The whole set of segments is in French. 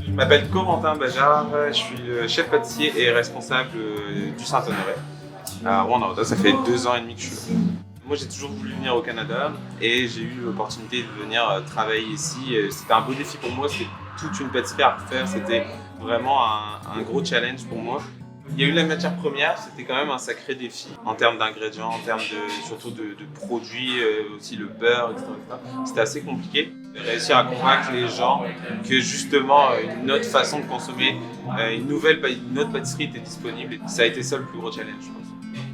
Je m'appelle Corentin Bajard, je suis le chef pâtissier et responsable du Saint-Honoré à Rwanda. Ça fait 2 ans et demi que je suis là. Moi j'ai toujours voulu venir au Canada et j'ai eu l'opportunité de venir travailler ici. C'était un beau défi pour moi, c'était toute une pâtisserie à refaire, c'était vraiment un gros challenge pour moi. Il y a eu la matière première, c'était quand même un sacré défi en termes d'ingrédients, en termes surtout de produits, aussi le beurre, etc. C'était assez compliqué de réussir à convaincre les gens que justement une autre façon de consommer, une autre pâtisserie était disponible. Ça a été ça le plus gros challenge, je pense.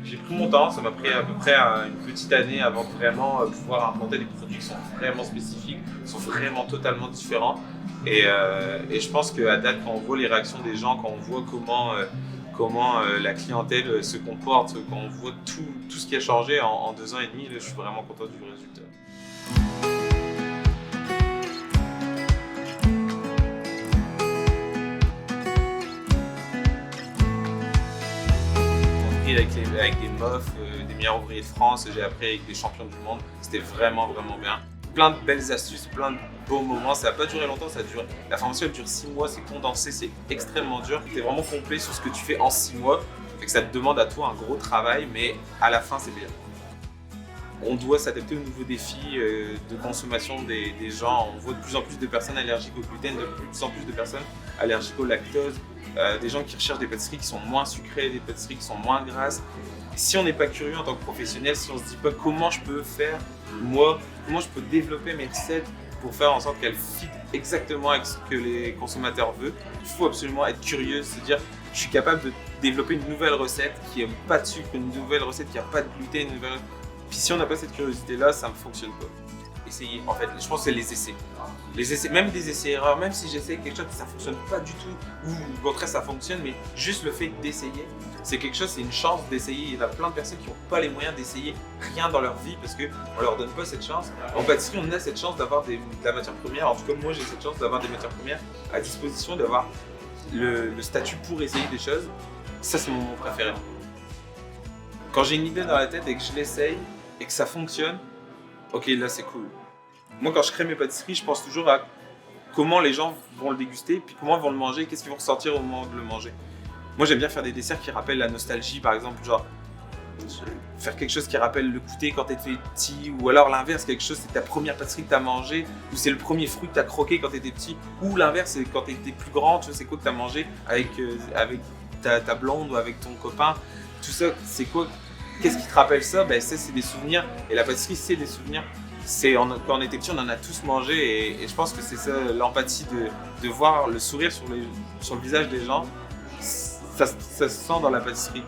J'ai pris mon temps, ça m'a pris à peu près une petite année avant de vraiment pouvoir implanter des produits qui sont vraiment spécifiques, qui sont vraiment totalement différents. Et je pense qu'à date, quand on voit les réactions des gens, quand on voit comment la clientèle se comporte, quand on voit tout ce qui a changé en 2 ans et demi, là, je suis vraiment content du résultat. J'ai appris avec des mofs, des meilleurs ouvriers de France, j'ai appris avec des champions du monde, c'était vraiment bien. Plein de belles astuces, plein de beaux moments, ça n'a pas duré longtemps, la formation elle dure 6 mois, c'est condensé, c'est extrêmement dur. Tu es vraiment complet sur ce que tu fais en 6 mois, fait que ça te demande à toi un gros travail, mais à la fin c'est bien. On doit s'adapter aux nouveaux défis de consommation des gens. On voit de plus en plus de personnes allergiques au gluten, de plus en plus de personnes allergiques au lactose, des gens qui recherchent des pâtisseries qui sont moins sucrées, des pâtisseries qui sont moins grasses. Si on n'est pas curieux en tant que professionnel, si on se dit pas comment je peux faire, moi, comment je peux développer mes recettes pour faire en sorte qu'elles fit exactement avec ce que les consommateurs veulent, il faut absolument être curieux, se dire je suis capable de développer une nouvelle recette qui n'a pas de sucre, une nouvelle recette qui n'a pas de gluten, Puis si on n'a pas cette curiosité-là, ça ne fonctionne pas. Essayer, en fait, je pense que c'est les essais. Les essais, même des essais-erreurs, même si j'essaie quelque chose que ça ne fonctionne pas du tout, ou au contraire ça fonctionne, mais juste le fait d'essayer, c'est quelque chose, c'est une chance d'essayer. Il y a plein de personnes qui n'ont pas les moyens d'essayer rien dans leur vie parce qu'on ne leur donne pas cette chance. En pâtisserie, on a cette chance d'avoir de la matière première, en tout cas moi j'ai cette chance d'avoir des matières premières à disposition, d'avoir le statut pour essayer des choses. Ça c'est mon préféré. Quand j'ai une idée dans la tête et que je l'essaye, et que ça fonctionne, ok, là c'est cool. Moi quand je crée mes pâtisseries, je pense toujours à comment les gens vont le déguster, puis comment ils vont le manger, qu'est-ce qu'ils vont ressentir au moment de le manger. Moi j'aime bien faire des desserts qui rappellent la nostalgie, par exemple, genre faire quelque chose qui rappelle le goûter quand t'étais petit, ou alors l'inverse, quelque chose c'est ta première pâtisserie que t'as mangée, ou c'est le premier fruit que t'as croqué quand t'étais petit, ou l'inverse c'est quand t'étais plus grand, tu vois, c'est quoi que t'as mangé avec ta blonde ou avec ton copain, tout ça, c'est quoi? Qu'est-ce qui te rappelle ça? Ben, ça, c'est des souvenirs. Et la pâtisserie, c'est des souvenirs. Quand on était petit, on en a tous mangé. Et je pense que c'est ça, l'empathie de voir le sourire sur le visage des gens. Ça se sent dans la pâtisserie.